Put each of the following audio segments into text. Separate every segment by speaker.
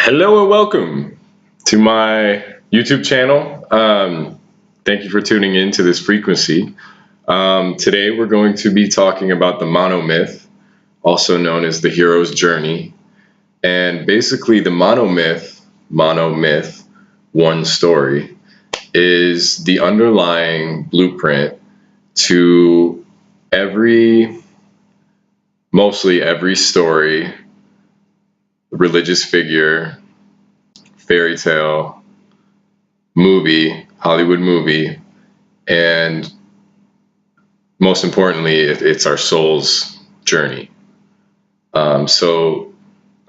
Speaker 1: Hello and welcome to my YouTube channel. Thank you for tuning in to this frequency. Today we're going to be talking about the monomyth, also known as the hero's journey. And basically the monomyth, one story, is the underlying blueprint to mostly every story, religious figure, fairy tale, movie, Hollywood movie, and most importantly, it's our soul's journey. So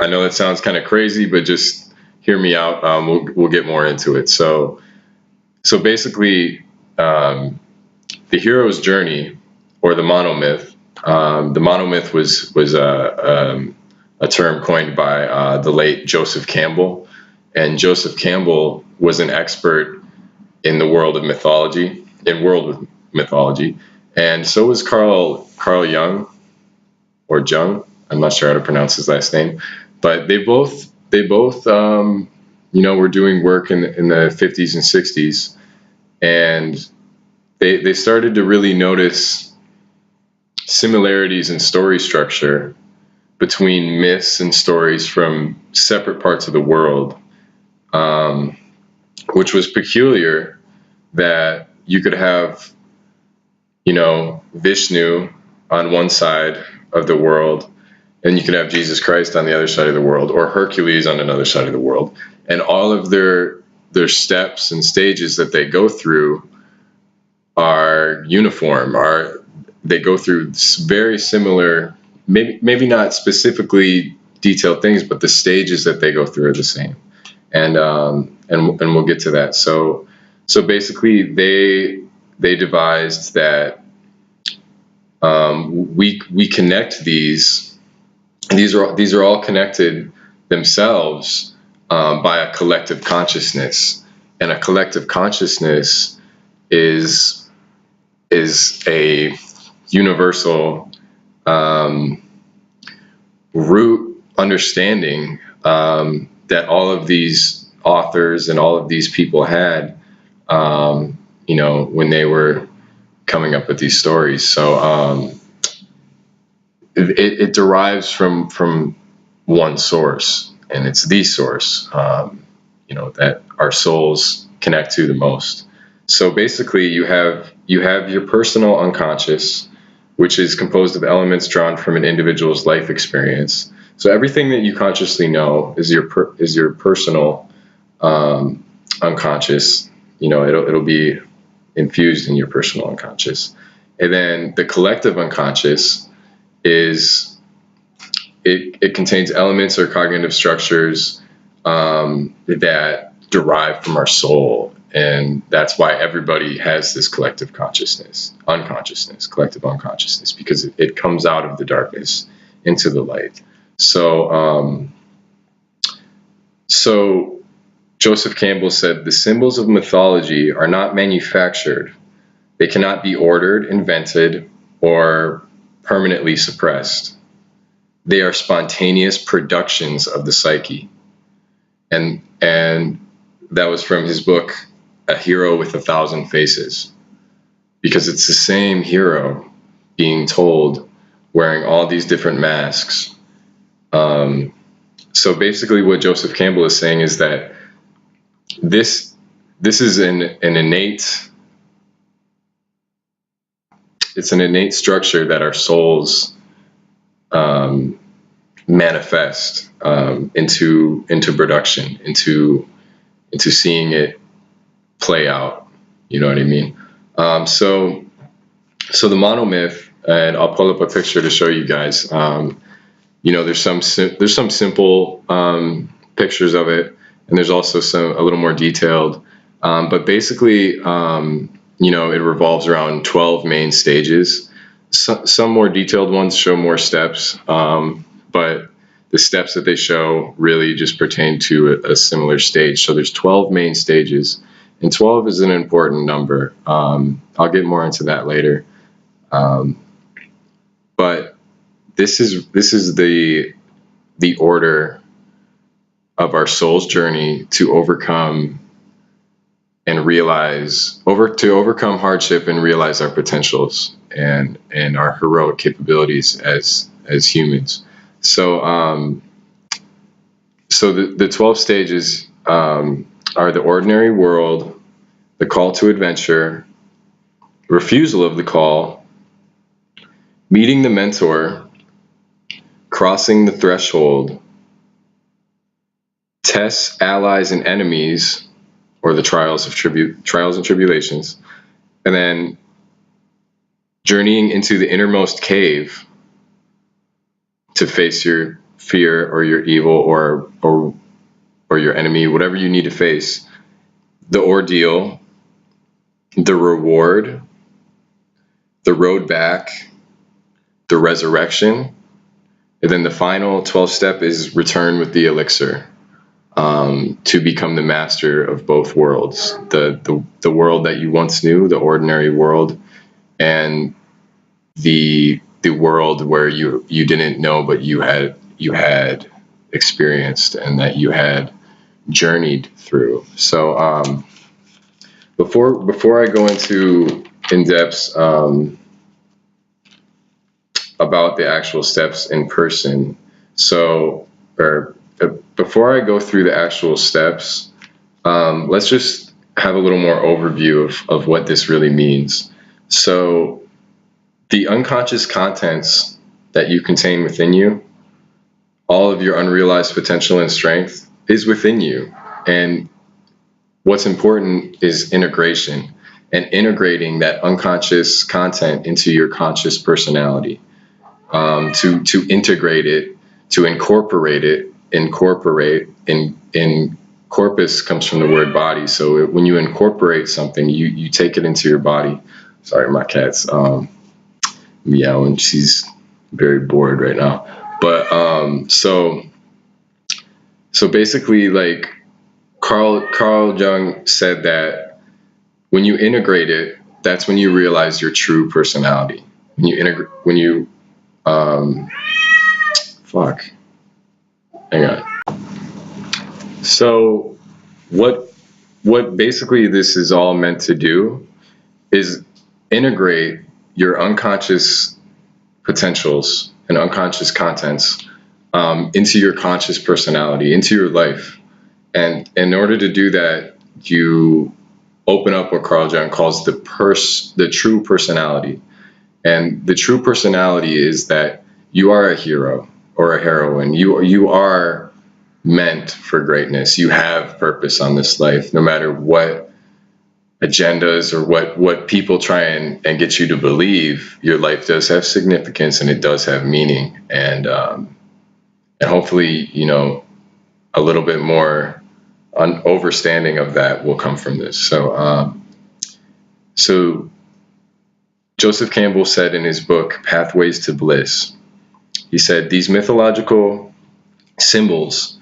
Speaker 1: I know that sounds kind of crazy, but just hear me out. We'll get more into it. So basically, the hero's journey, or the monomyth. The monomyth was a term coined by the late Joseph Campbell, and Joseph Campbell was an expert in the world of mythology, and so was Carl Jung, or Jung. I'm not sure how to pronounce his last name, but they both were doing work in the 50s and 60s, and they started to really notice similarities in story structure between myths and stories from separate parts of the world, which was peculiar, that you could have, Vishnu on one side of the world, and you could have Jesus Christ on the other side of the world, or Hercules on another side of the world, and all of their steps and stages that they go through are uniform. They go through very similar, maybe not specifically detailed things, but the stages that they go through are the same, and we'll get to that. So basically, they devised that we connect these. These are all connected themselves by a collective consciousness, and a collective consciousness is a universal root understanding that all of these authors and all of these people had, when they were coming up with these stories. So it derives from one source, and it's the source, that our souls connect to the most. So basically, you have your personal unconscious, which is composed of elements drawn from an individual's life experience. So everything that you consciously know is your personal unconscious. It'll be infused in your personal unconscious, and then the collective unconscious it contains elements or cognitive structures that derive from our soul. And that's why everybody has this collective collective unconsciousness, because it comes out of the darkness into the light. So Joseph Campbell said, "The symbols of mythology are not manufactured. They cannot be ordered, invented, or permanently suppressed. They are spontaneous productions of the psyche." And that was from his book, A Hero with 1,000 Faces, because it's the same hero being told, wearing all these different masks. So basically what Joseph Campbell is saying is that this is an innate structure that our souls manifest into production, into seeing it play out. You know what I mean? So the monomyth, and I'll pull up a picture to show you guys. There's some simple pictures of it, and there's also a little more detailed. But basically, it revolves around 12 main stages. Some more detailed ones show more steps, but the steps that they show really just pertain to a similar stage. So there's 12 main stages, and 12 is an important number. I'll get more into that later. But this is the order of our soul's journey to overcome and to overcome hardship and realize our potentials and our heroic capabilities as humans. So so the 12 stages are the ordinary world, the call to adventure, refusal of the call, meeting the mentor, crossing the threshold, tests, allies, and enemies, or the trials and tribulations, and then journeying into the innermost cave to face your fear or your evil or your enemy, whatever you need to face, the ordeal, the reward, the road back, the resurrection, and then the final 12th step is return with the elixir, to become the master of both worlds, the world that you once knew, the ordinary world, and the world where you didn't know but you had experienced and that you had journeyed through. So before I go into in-depth about the actual steps in person, before I go through the actual steps, let's just have a little more overview of what this really means. So the unconscious contents that you contain within you, all of your unrealized potential and strength is within you. And what's important is integration and integrating that unconscious content into your conscious personality, to integrate it, to incorporate it. Incorporate in corpus comes from the word body. So when you incorporate something, you take it into your body. Sorry, my cat's meowing. She's very bored right now. But so basically, like Carl Jung said that when you integrate it, that's when you realize your true personality. Hang on. So what basically this is all meant to do is integrate your unconscious potentials and unconscious contents into your conscious personality, into your life. And in order to do that, you open up what Carl Jung calls the true personality. And the true personality is that you are a hero or a heroine. You are meant for greatness. You have purpose on this life, no matter what agendas or what people try and get you to believe. Your life does have significance and it does have meaning. And hopefully, a little bit more understanding of that will come from this. So Joseph Campbell said in his book, Pathways to Bliss, he said, these mythological symbols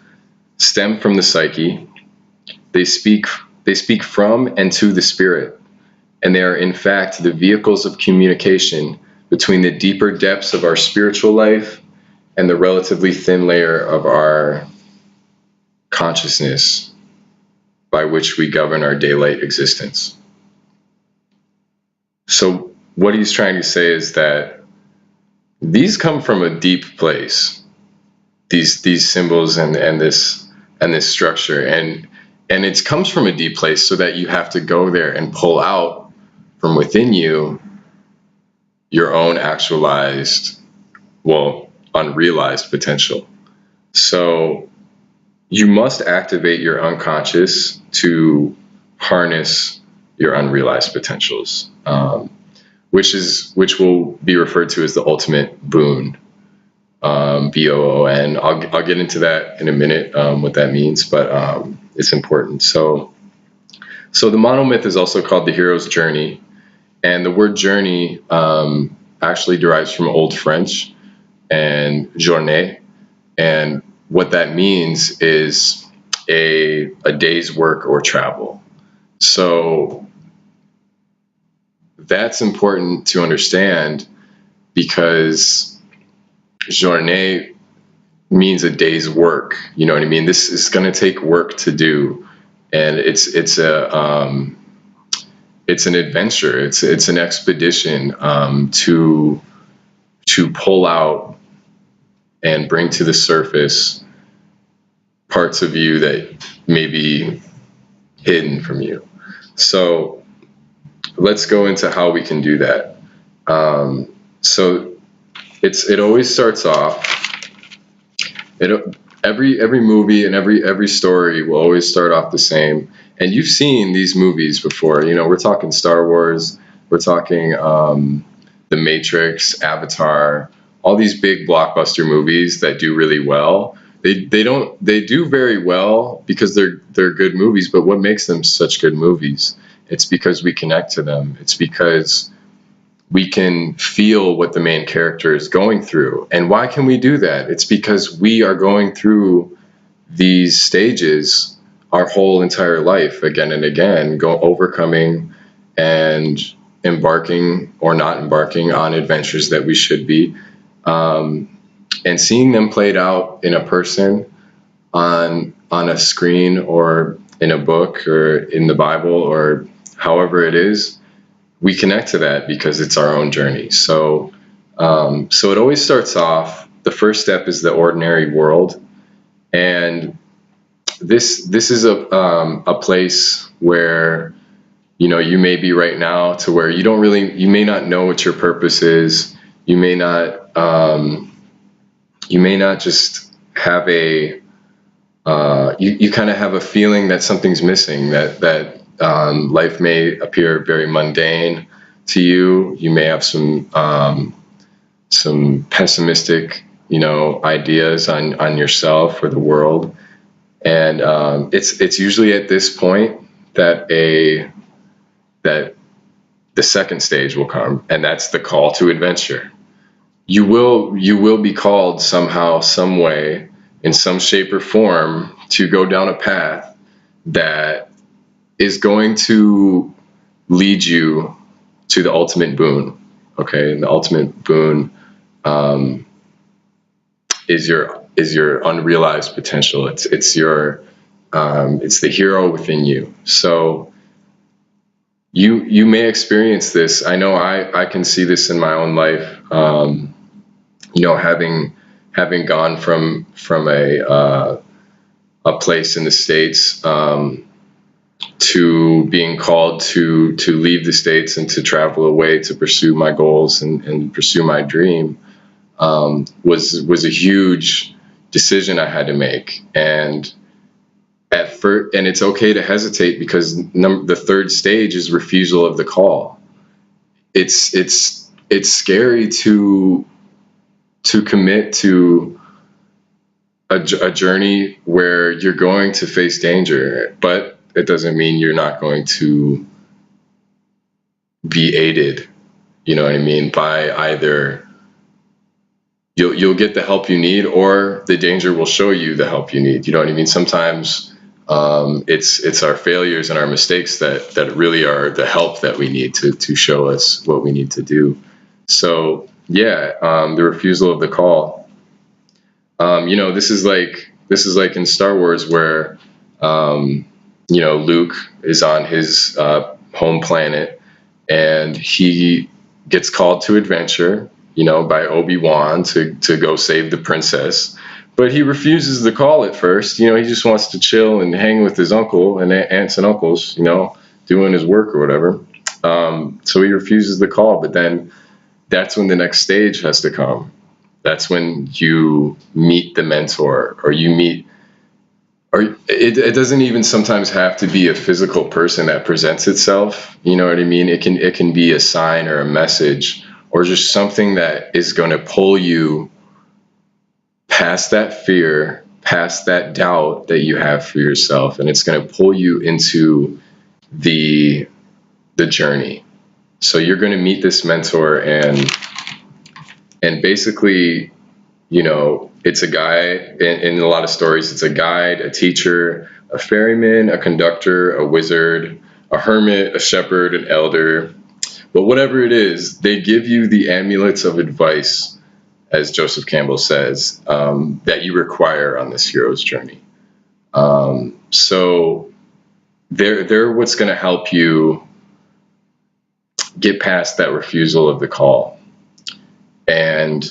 Speaker 1: stem from the psyche. They speak from and to the spirit, and they are in fact the vehicles of communication between the deeper depths of our spiritual life and the relatively thin layer of our consciousness by which we govern our daylight existence. So what he's trying to say is that these come from a deep place, these symbols and this structure, and it comes from a deep place, so that you have to go there and pull out from within you your own actualized, unrealized potential. So you must activate your unconscious to harness your unrealized potentials, which will be referred to as the ultimate boon, BOON. I'll get into that in a minute, what that means, but it's important. So the monomyth is also called the hero's journey, and the word journey actually derives from Old French and journée, and what that means is a day's work or travel. So that's important to understand, because journée means a day's work. You know what I mean? This is going to take work to do, and it's an adventure. It's an expedition to pull out and bring to the surface parts of you that may be hidden from you. So let's go into how we can do that. So it always starts off. Every movie and every story will always start off the same. And you've seen these movies before. You know, we're talking Star Wars. We're talking The Matrix, Avatar. All these big blockbuster movies that do really well. They do very well because they're good movies. But what makes them such good movies? It's because we connect to them. It's because we can feel what the main character is going through. And why can we do that? It's because we are going through these stages our whole entire life, again and again, overcoming and embarking or not embarking on adventures that we should be, and seeing them played out in a person, on a screen, or in a book, or in the Bible, or however it is. We connect to that because it's our own journey. So it always starts off, the first step is the ordinary world. And this is a place where, you know, you may be right now, to where you may not know what your purpose is. You may not just have you kind of have a feeling that something's missing, that life may appear very mundane to you. You may have some pessimistic, ideas on yourself or the world, and it's usually at this point that the second stage will come, and that's the call to adventure. You will be called somehow, some way, in some shape or form, to go down a path that is going to lead you to the ultimate boon. Okay, and the ultimate boon is your unrealized potential. It's the hero within you. So you may experience this. I know I can see this in my own life. Having gone from a place in the States, to being called to leave the States and to travel away to pursue my goals and pursue my dream, was a huge decision I had to make. And at first, and it's okay to hesitate, because the third stage is refusal of the call. It's scary to commit to a journey where you're going to face danger, but it doesn't mean you're not going to be aided, you know what I mean, by either you'll get the help you need, or the danger will show you the help you need. You know what I mean? Sometimes it's our failures and our mistakes that really are the help that we need to show us what we need to do. So the refusal of the call. This is like in Star Wars, where Luke is on his home planet, and he gets called to adventure, by Obi-Wan to go save the princess. But he refuses the call at first. He just wants to chill and hang with his uncle and aunts and uncles, doing his work or whatever. So he refuses the call, but then that's when the next stage has to come. That's when you meet the mentor, or it doesn't even sometimes have to be a physical person that presents itself. You know what I mean? It can be a sign or a message, or just something that is going to pull you past that fear, past that doubt that you have for yourself, and it's going to pull you into the journey. So you're going to meet this mentor, and basically, it's a guide. In a lot of stories, it's a guide, a teacher, a ferryman, a conductor, a wizard, a hermit, a shepherd, an elder. But whatever it is, they give you the amulets of advice as Joseph Campbell says, that you require on this hero's journey. So they're what's going to help you get past that refusal of the call. And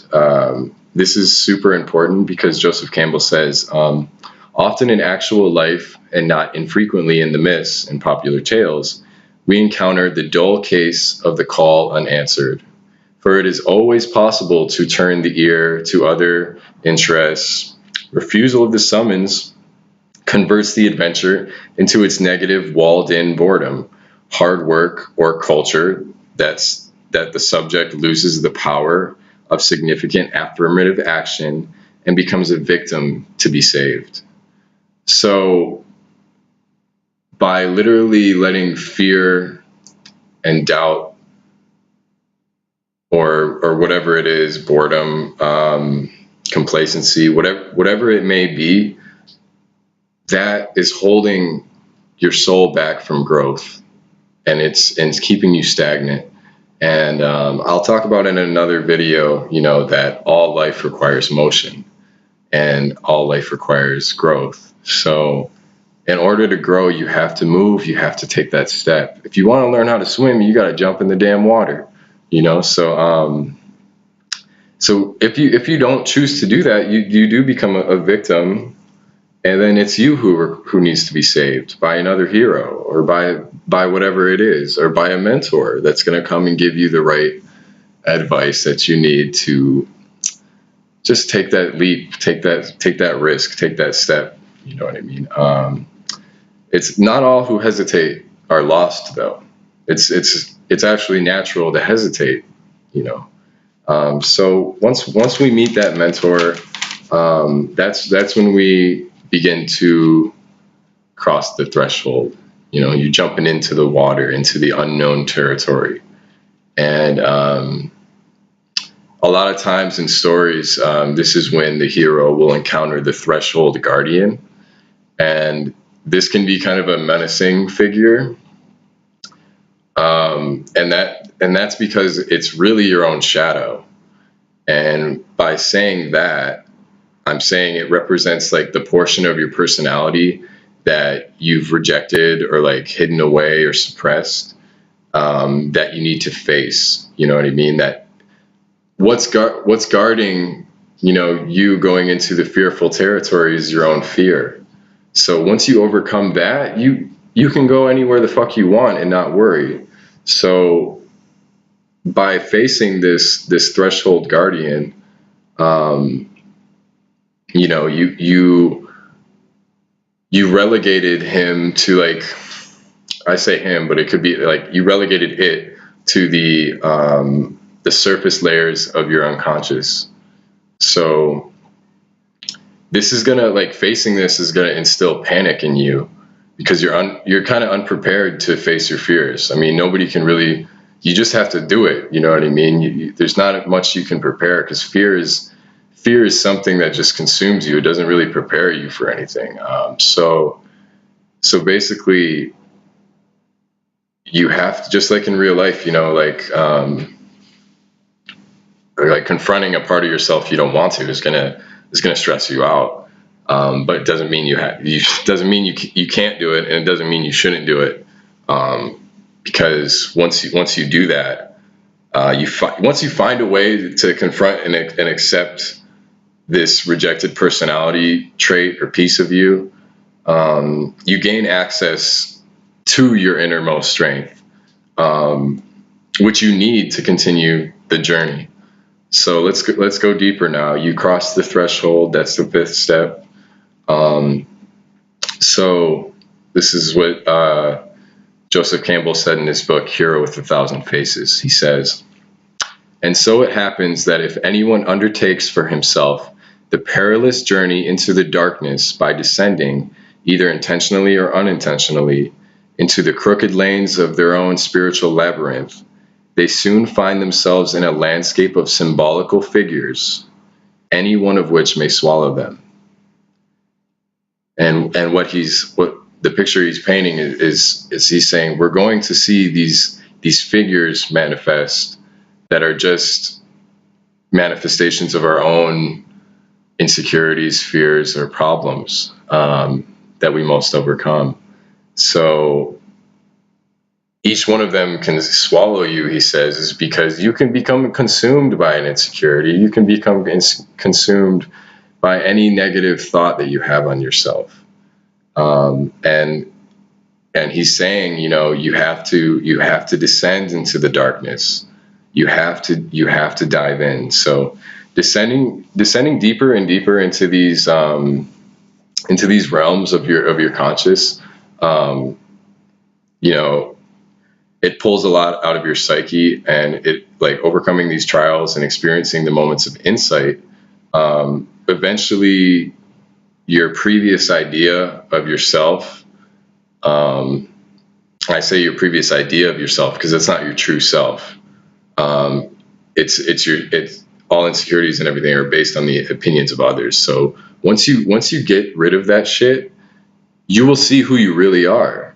Speaker 1: this is super important because Joseph Campbell says, often in actual life and not infrequently in the myths and popular tales, we encounter the dull case of the call unanswered. For it is always possible to turn the ear to other interests. Refusal of the summons converts the adventure into its negative, walled-in boredom, hard work, or culture that the subject loses the power of significant affirmative action and becomes a victim to be saved. So by literally letting fear and doubt or whatever it is, boredom, complacency, whatever it may be, that is holding your soul back from growth, and it's keeping you stagnant. And I'll talk about in another video, that all life requires motion and all life requires growth. So in order to grow, you have to move, you have to take that step. If you want to learn how to swim, you got to jump in the damn water, so if you don't choose to do that, you do become a victim, and then it's you who needs to be saved by another hero, or by whatever it is, or by a mentor that's going to come and give you the right advice that you need to just take that leap, take that risk, take that step. You know what I mean? It's not all who hesitate are lost, though. It's actually natural to hesitate, So once we meet that mentor, that's when we begin to cross the threshold. You're jumping into the water, into the unknown territory. And a lot of times in stories, this is when the hero will encounter the threshold guardian. And this can be kind of a menacing figure. And that's because it's really your own shadow. And by saying that, I'm saying it represents like the portion of your personality that you've rejected or like hidden away or suppressed, that you need to face. You know what I mean? That what's guarding, you going into the fearful territory is your own fear. So once you overcome that, you can go anywhere the fuck you want and not worry. So by facing this threshold guardian, you relegated him to, like, I say him, but it could be like you relegated it to the surface layers of your unconscious. So this is gonna, facing this is gonna instill panic in you, because you're kind of unprepared to face your fears. I mean, nobody can really. You just have to do it. You know what I mean? There's not much you can prepare, because fear is something that just consumes you. It doesn't really prepare you for anything. So basically, you have to, just like in real life, like confronting a part of yourself you don't want to is gonna stress you out. But it doesn't mean doesn't mean you can't do it, and it doesn't mean you shouldn't do it. Because once you do that, once you find a way to confront and accept this rejected personality trait or piece of you, you gain access to your innermost strength, which you need to continue the journey. So let's go deeper now. You cross the threshold. That's the 5th step. So this is what Joseph Campbell said in his book, Hero with 1,000 Faces. He says, "And so it happens that if anyone undertakes for himself the perilous journey into the darkness by descending, either intentionally or unintentionally, into the crooked lanes of their own spiritual labyrinth, they soon find themselves in a landscape of symbolical figures, any one of which may swallow them." And what the picture he's painting is he's saying we're going to see these figures manifest that are just manifestations of our own insecurities, fears, or problems that we most overcome. So each one of them can swallow you, he says, is because you can become consumed by an insecurity. You can become consumed by any negative thought that you have on yourself. And he's saying, you know, you have to descend into the darkness. You have to dive in. So descending deeper and deeper into these realms of your conscious, you know, it pulls a lot out of your psyche, and it, like, overcoming these trials and experiencing the moments of insight, eventually your previous idea of yourself, I say your previous idea of yourself because it's not your true self. It's all insecurities and everything are based on the opinions of others. So once you get rid of that shit, you will see who you really are.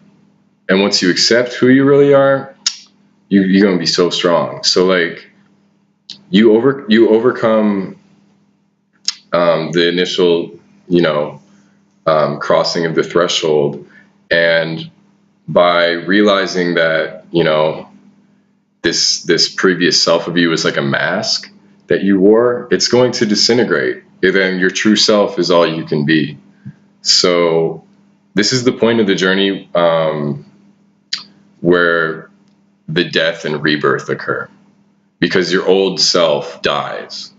Speaker 1: And once you accept who you really are, you're going to be so strong. So, like, you overcome the initial, you know, crossing of the threshold, and by realizing that, you know, this previous self of you is like a mask that you wore, it's going to disintegrate. And then your true self is all you can be. So this is the point of the journey where the death and rebirth occur, because your old self dies.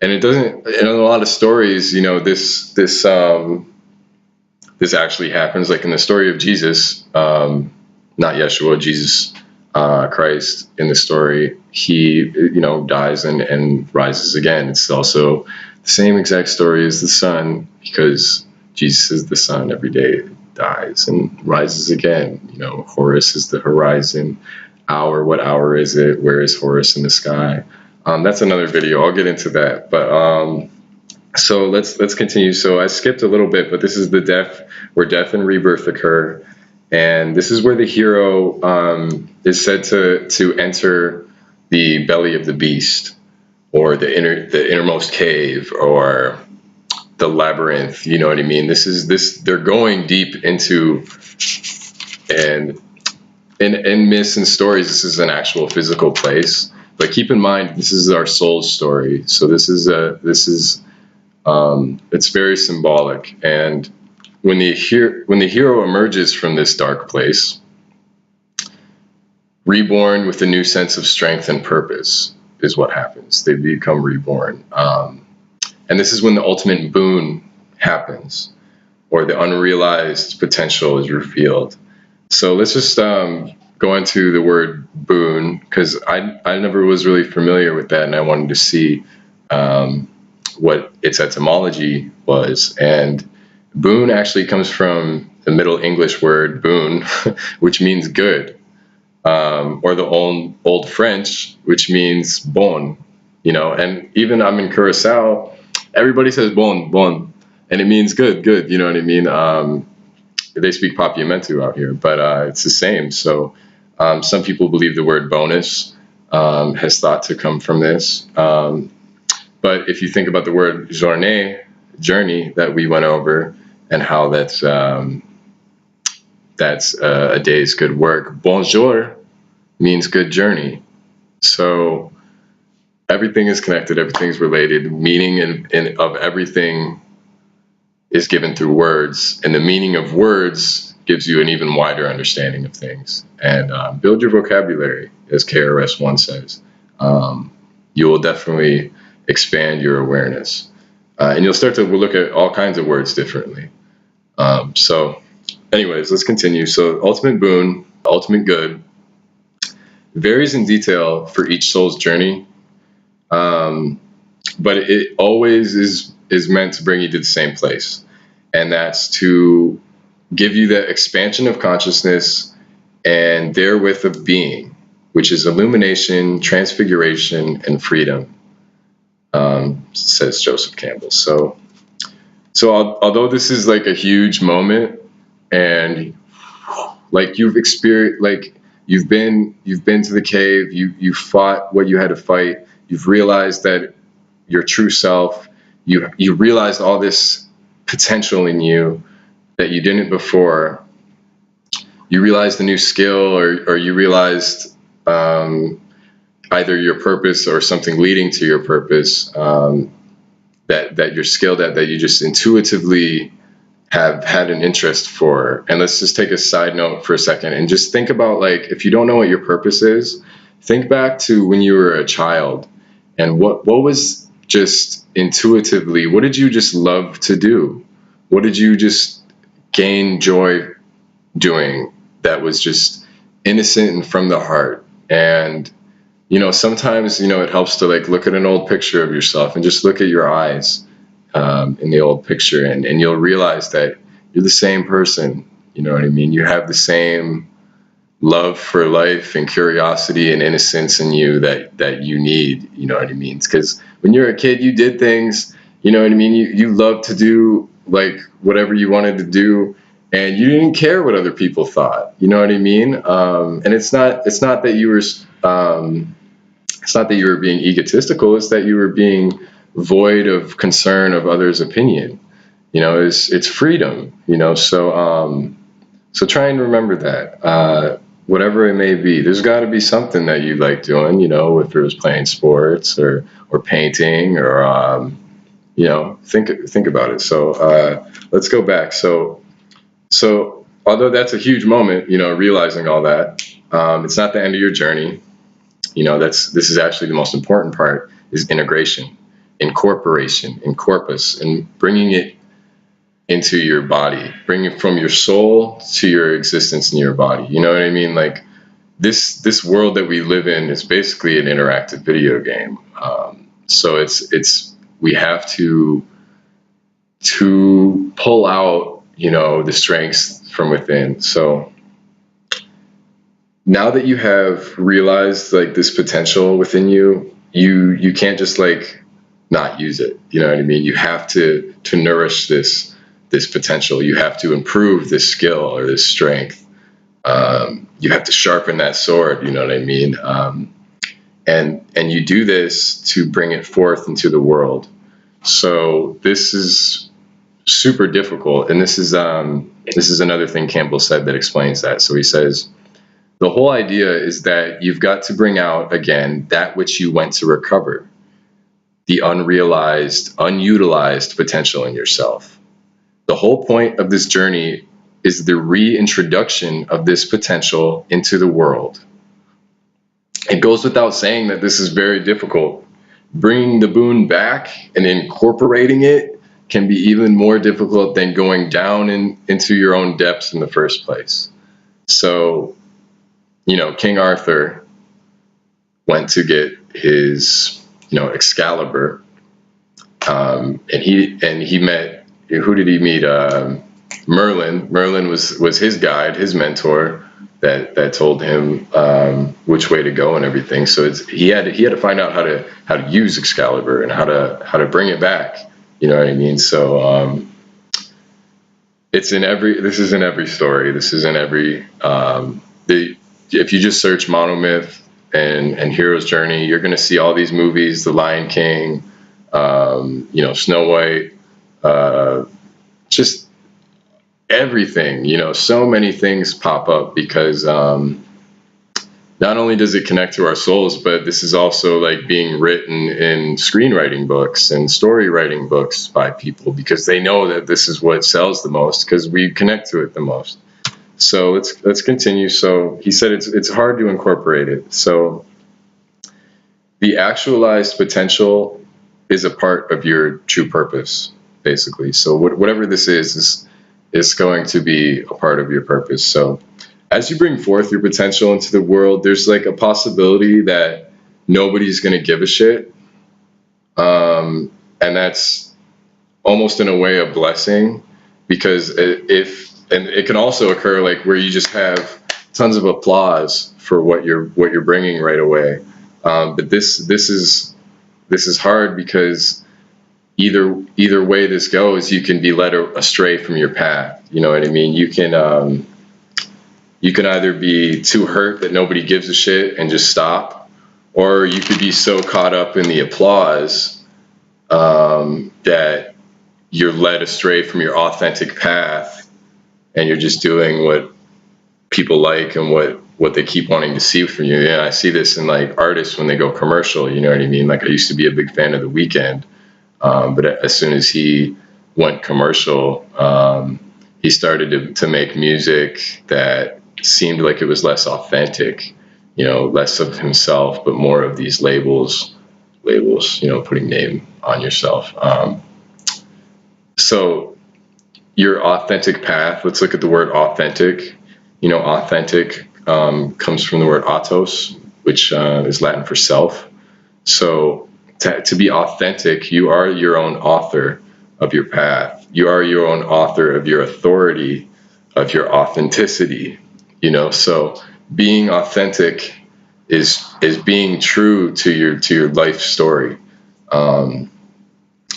Speaker 1: And it doesn't, in a lot of stories, you know, this actually happens. Like in the story of Jesus, not Yeshua, Jesus Christ, in the story, he, you know, dies and rises again. It's also the same exact story as the sun, because Jesus is the sun. Every day dies and rises again. You know, Horus is the horizon. Hour, what hour is it? Where is Horus in the sky? That's another video. I'll get into that. But so let's continue. So I skipped a little bit, but this is the death, where death and rebirth occur. And this is where the hero is said to enter the belly of the beast, or the innermost cave, or the labyrinth. You know what I mean? They're going deep into, and in myths and stories, this is an actual physical place. But keep in mind, this is our soul's story. So it's very symbolic. And when the hero emerges from this dark place, reborn with a new sense of strength and purpose is what happens. They become reborn. And this is when the ultimate boon happens, or the unrealized potential is revealed. So let's just go into the word boon, because I never was really familiar with that, and I wanted to see what its etymology was. And boon actually comes from the Middle English word boon, which means good, or the old French, which means bon. You know, and even I'm in Curacao, everybody says bon, and it means good. You know what I mean? They speak Papiamentu out here, but it's the same. So some people believe the word bonus has thought to come from this. But if you think about the word journée, journey, that we went over, and how that's a day's good work, bonjour means good journey. So everything is connected, everything's related. Meaning of everything is given through words, and the meaning of words gives you an even wider understanding of things. And build your vocabulary, as KRS-One says. You will definitely expand your awareness, and you'll start to look at all kinds of words differently. So anyways, let's continue. So ultimate boon, ultimate good, varies in detail for each soul's journey, but it always is meant to bring you to the same place. And that's to give you the expansion of consciousness and therewith of being, which is illumination, transfiguration, and freedom, says Joseph Campbell. So although this is like a huge moment, and like you've experienced, like you've been to the cave, you fought what you had to fight, you've realized that your true self. You realized all this potential in you that you didn't before. You realized a new skill, or you realized either your purpose or something leading to your purpose, that your skill that you just intuitively have had an interest for. And let's just take a side note for a second and just think about, like, if you don't know what your purpose is, think back to when you were a child, and what was just intuitively, what did you just love to do? What did you just gain joy doing that was just innocent and from the heart? And sometimes it helps to like look at an old picture of yourself and just look at your eyes in the old picture, and you'll realize that you're the same person. You know what I mean? You have the same love for life and curiosity and innocence in you that you need. You know what I mean? Because when you're a kid, you did things. You know what I mean? You loved to do like whatever you wanted to do, and you didn't care what other people thought. You know what I mean? And it's not that you were it's not that you were being egotistical. It's that you were being void of concern of others' opinion. It's freedom. So try and remember that. Whatever it may be, there's got to be something that you like doing. If it was playing sports or painting or think about it. So let's go back. So although that's a huge moment, realizing all that, it's not the end of your journey. This is actually the most important part, is integration, incorporation, in corpus, and bringing it into your body, bringing it from your soul to your existence in your body. You know what I mean? Like this world that we live in is basically an interactive video game. So we have to pull out, the strengths from within. So now that you have realized like this potential within you, you can't just like not use it. You know what I mean? You have to nourish this potential. You have to improve this skill or this strength. You have to sharpen that sword. You know what I mean? And you do this to bring it forth into the world. So this is super difficult, and this is another thing Campbell said that explains that. So he says, the whole idea is that you've got to bring out again that which you went to recover, the unrealized, unutilized potential in yourself. The whole point of this journey is the reintroduction of this potential into the world. It goes without saying that this is very difficult. Bringing the Boon back and incorporating it can be even more difficult than going down into your own depths in the first place. So, King Arthur went to get his, Excalibur, and he met, who did he meet? Merlin. Merlin was his guide, his mentor, that told him which way to go and everything. So he had to find out how to use Excalibur and how to bring it back. You know what I mean? So this is in every story. This is in every if you just search Monomyth and Hero's Journey, you're going to see all these movies, The Lion King, Snow White, just everything. So many things pop up because not only does it connect to our souls, but this is also like being written in screenwriting books and story writing books by people because they know that this is what sells the most because we connect to it the most. So let's continue. So he said it's hard to incorporate it. So the actualized potential is a part of your true purpose, basically. So whatever this is going to be a part of your purpose. So as you bring forth your potential into the world, there's like a possibility that nobody's going to give a shit. And that's almost in a way a blessing because and it can also occur like where you just have tons of applause for what you're bringing right away. But this is hard because either way this goes, you can be led astray from your path. You know what I mean? You can either be too hurt that nobody gives a shit and just stop, or you could be so caught up in the applause that you're led astray from your authentic path, and you're just doing what people like and what they keep wanting to see from you. Yeah, I see this in like artists when they go commercial. You know what I mean? Like I used to be a big fan of The Weeknd, but as soon as he went commercial, he started to make music that seemed like it was less authentic. You know, less of himself, but more of these labels. You know, putting name on yourself. So your authentic path. Let's look at the word authentic. You know, authentic comes from the word autos, which is Latin for self. So to be authentic, you are your own author of your path. You are your own author of your authority, of your authenticity. You know, so being authentic is being true to your life story. And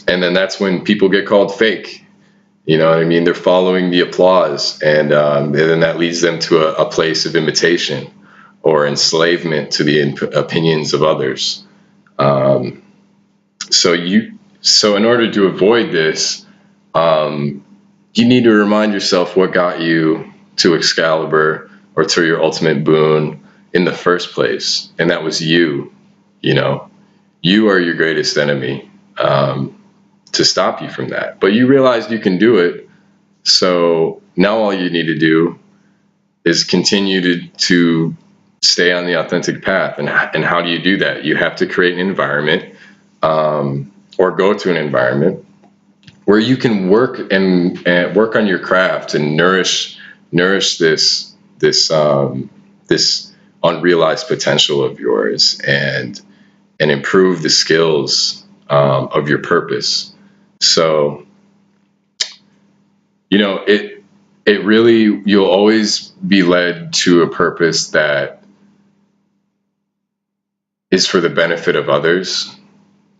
Speaker 1: then that's when people get called fake. You know what I mean? They're following the applause, and then that leads them to a place of imitation or enslavement to the opinions of others. So in order to avoid this, you need to remind yourself what got you to Excalibur or to your ultimate boon in the first place, and that was you. You know, you are your greatest enemy. To stop you from that. But you realized you can do it. So now all you need to do is continue to stay on the authentic path. And how do you do that? You have to create an environment or go to an environment where you can work and work on your craft and nourish this unrealized potential of yours, and improve the skills of your purpose. So, you know, it really, you'll always be led to a purpose that is for the benefit of others,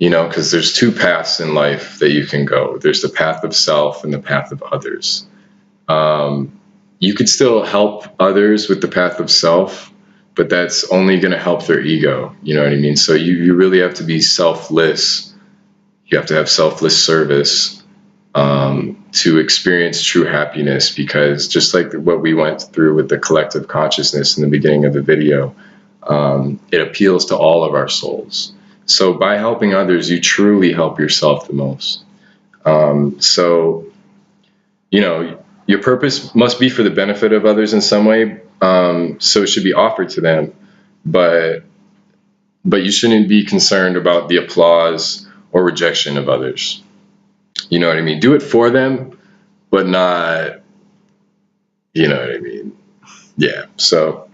Speaker 1: you know, because there's two paths in life that you can go. There's the path of self and the path of others. You could still help others with the path of self, but that's only going to help their ego. You know what I mean? So you really have to be selfless. You have to have selfless service to experience true happiness, because just like what we went through with the collective consciousness in the beginning of the video, it appeals to all of our souls. So by helping others, you truly help yourself the most. So, you know, your purpose must be for the benefit of others in some way. So it should be offered to them, but you shouldn't be concerned about the applause or rejection of others. You know what I mean? Do it for them, but not, you know what I mean? Yeah. So,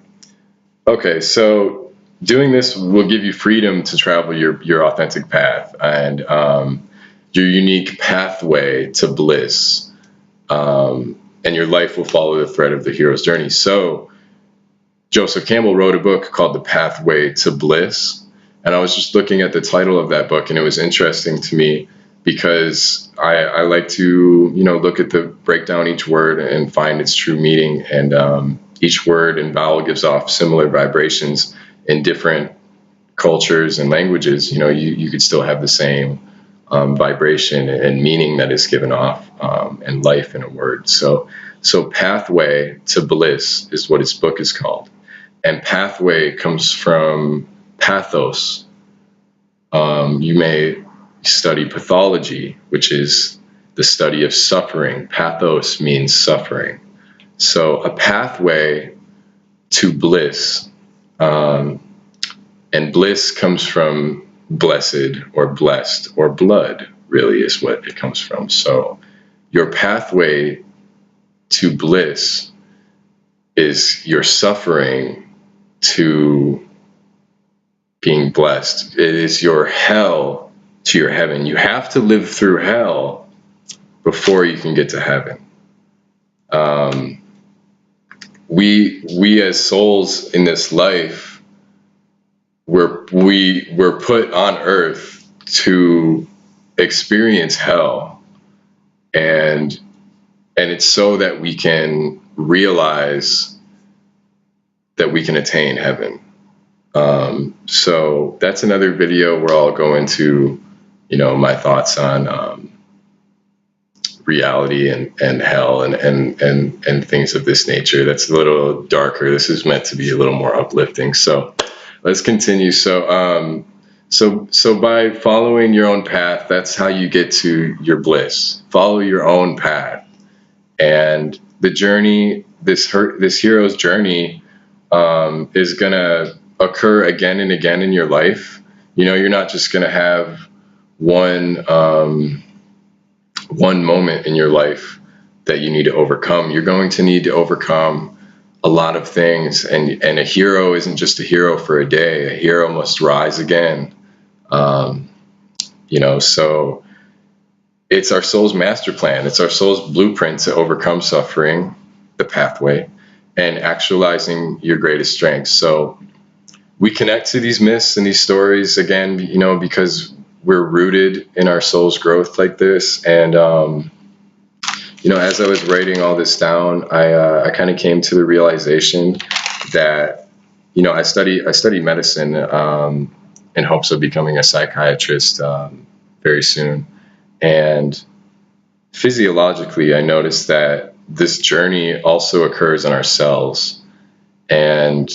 Speaker 1: okay. So doing this will give you freedom to travel your authentic path and your unique pathway to bliss. And your life will follow the thread of the hero's journey. So Joseph Campbell wrote a book called The Pathway to Bliss. And I was just looking at the title of that book, and it was interesting to me because I like to, you know, break down each word and find its true meaning. And each word and vowel gives off similar vibrations in different cultures and languages. You know, you could still have the same vibration and meaning that is given off, and life in a word. So pathway to bliss is what his book is called. And pathway comes from pathos. You may study pathology, which is the study of suffering. Pathos means suffering. So a pathway to bliss, and bliss comes from blessed or blessed or blood, really is what it comes from. So your pathway to bliss is your suffering to being blessed. It is your hell to your heaven. You have to live through hell before you can get to heaven. We as souls in this life, we're put on earth to experience hell, and it's so that we can realize that we can attain heaven. So that's another video where I'll go into my thoughts on reality and hell and things of this nature. That's a little darker. This is meant to be a little more uplifting. So let's continue. So by following your own path, that's how you get to your bliss. Follow your own path, and the journey, this hero's journey, is gonna occur again and again in your life. You're not just gonna have one moment in your life that you need to overcome. You're going to need to overcome a lot of things, and a hero isn't just a hero for a day. A hero must rise again. So it's our soul's master plan. It's our soul's blueprint to overcome suffering, the pathway, and actualizing your greatest strengths. So we connect to these myths and these stories again, because we're rooted in our soul's growth like this. And as I was writing all this down, I kind of came to the realization that I study medicine in hopes of becoming a psychiatrist very soon. And physiologically, I noticed that this journey also occurs in our cells. And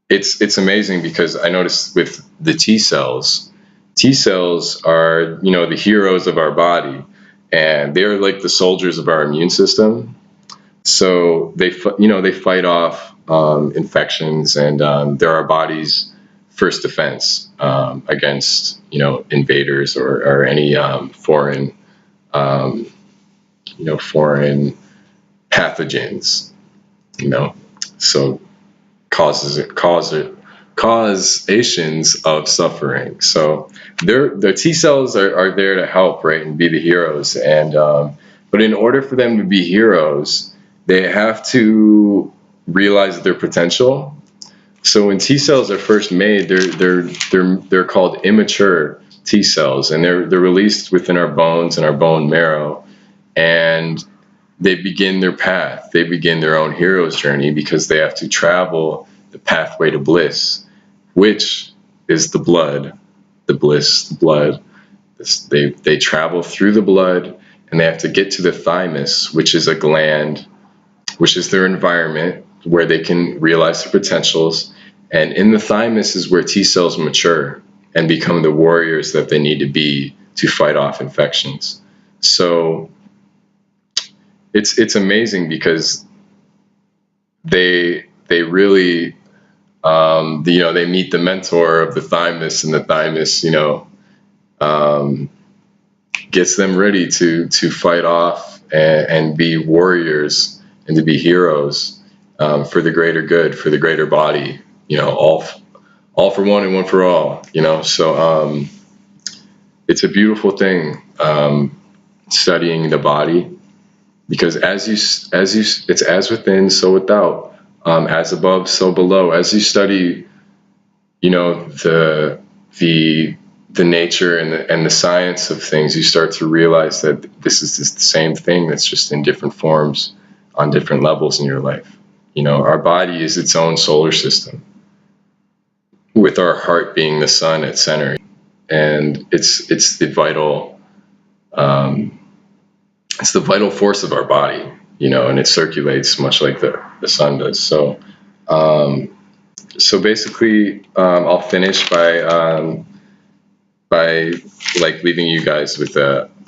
Speaker 1: it's amazing because I noticed with the T cells are, the heroes of our body, and they're like the soldiers of our immune system. So they fight off infections, and they're our body's first defense against invaders or any foreign foreign pathogens. So causations of suffering. So the T cells are there to help, right, and be the heroes. And but in order for them to be heroes, they have to realize their potential. So when T cells are first made, they're called immature T cells, and they're released within our bones and our bone marrow, and they begin their path. They begin their own hero's journey because they have to travel the pathway to bliss, which is the blood, the bliss, the blood. They travel through the blood, and they have to get to the thymus, which is a gland, which is their environment where they can realize their potentials. And in the thymus is where T cells mature and become the warriors that they need to be to fight off infections. So it's amazing because they really they meet the mentor of the thymus, and the thymus gets them ready to fight off and be warriors and to be heroes for the greater good, for the greater body, all for one and one for all, so it's a beautiful thing, studying the body, because as you it's as within, so without, as above, so below. As you study, the nature and the science of things, you start to realize that this is just the same thing that's just in different forms on different levels in your life. Our body is its own solar system, with our heart being the sun at center, and it's the vital force of our body, and it circulates much like the sun does. So basically, I'll finish by leaving you guys with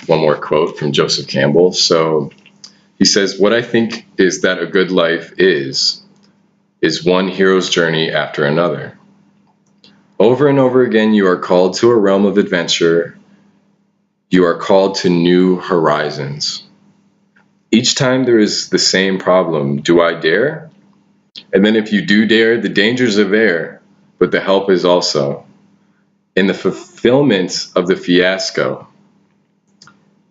Speaker 1: one more quote from Joseph Campbell. So he says, "What I think is that a good life is one hero's journey after another. Over and over again, you are called to a realm of adventure. You are called to new horizons. Each time there is the same problem. Do I dare? And then if you do dare, the dangers are there, but the help is also. In the fulfillment of the fiasco,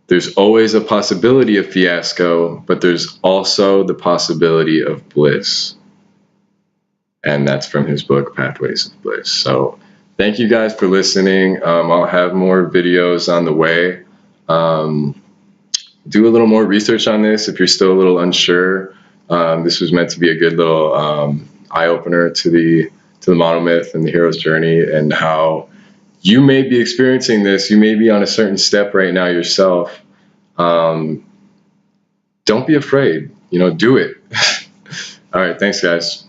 Speaker 1: there's always a possibility of fiasco, but there's also the possibility of bliss." And that's from his book, Pathways of Bliss. So thank you guys for listening. I'll have more videos on the way. Do a little more research on this if you're still a little unsure. This was meant to be a good little eye-opener to the Monomyth and the hero's journey, and how you may be experiencing this. You may be on a certain step right now yourself. Don't be afraid. Do it. All right. Thanks, guys.